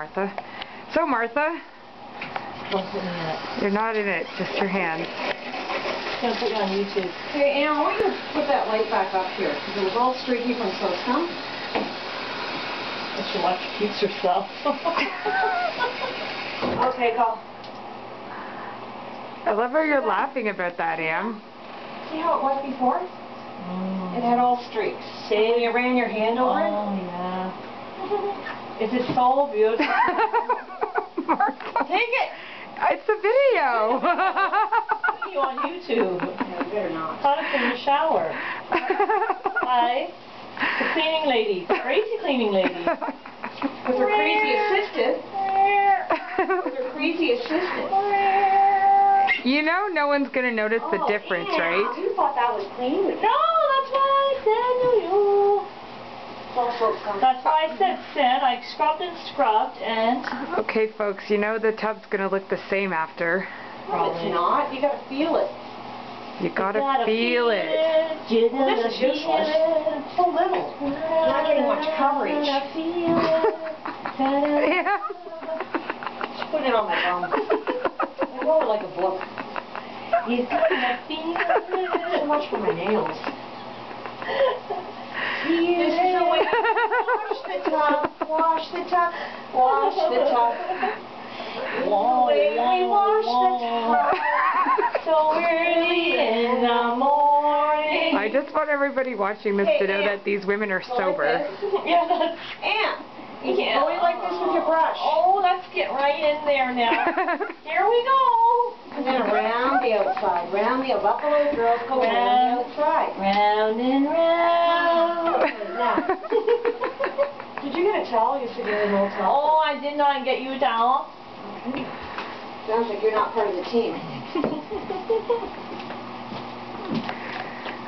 Martha. So Martha, Don't put me in it. you're not in it, just your hands. I'm gonna put you on YouTube. Hey, Ann, I want you to put that light back up here, because it was all streaky from Soapstone. I should electrocute herself. Okay, go. I love how you're laughing about that, Ann. See how it was before? It had all streaks. See? When you ran your hand over it? Oh, yeah. Is it so beautiful? Martha. Take it! It's a video. Put you on YouTube. Yeah, you better not. How to clean the shower. Hi. The cleaning lady. Crazy cleaning lady. With her crazy assistant. With her crazy assistant. You know no one's going to notice the difference, yeah. right? You thought that was clean? No, that's what I said to you. That's why I said I scrubbed and scrubbed and... Okay, folks, you know the tub's going to look the same after. No, it's not. You gotta feel it. You gotta feel it. Well, this is useless. So little. Not getting much coverage. Yeah. Put it on my bum. I roll it like a book. You gotta feel it. So much for my nails. This is the way wash the tub, wash the tub, wash the tub. Whoa, The way we wash the tub. so early in the morning. I just want everybody watching this to know that these women are sober. Yeah, that's... Ann, you can go in like this with your brush. Oh, let's get right in there now. Here we go. And then around the outside, round the buffalo girls go around the outside. Round and round. Now, did you get a towel? You said you had an old towel. Oh, I did not get you a towel. Sounds like you're not part of the team.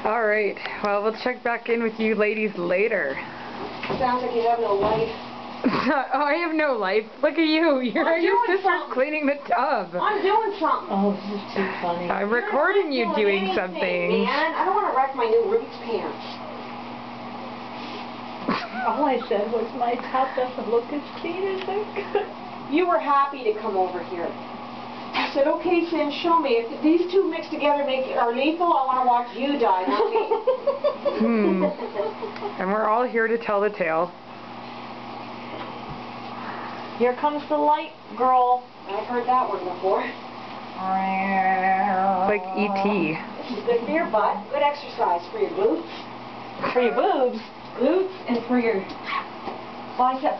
All right. Well, we'll check back in with you ladies later. Sounds like you have no life. Oh, I have no life. Look at you. You're your sister's cleaning the tub. I'm doing something. Oh, this is too funny. I'm recording you doing something. Man, I don't want to wreck my new Roots pants. All I said was my top doesn't look as clean as it could. You were happy to come over here. I said, okay, Sam, show me. If these two mixed together are lethal, I want to watch you die, not me. And we're all here to tell the tale. Here comes the light, girl. I've heard that one before. Like E.T. This is good for your butt. Good exercise for your glutes. For your boobs. Glutes and for your bicep.